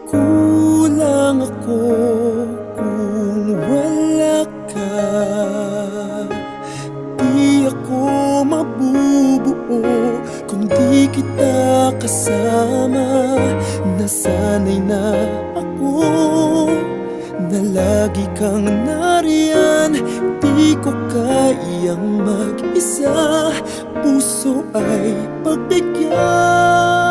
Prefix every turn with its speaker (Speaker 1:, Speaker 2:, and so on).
Speaker 1: Kulang ako kung wala ka. Di ako mabubuo kung di kita kasama. Nasanay na ako na lagi kang nariyan. Di ko kayang mag-isa, puso ay pagbigyan.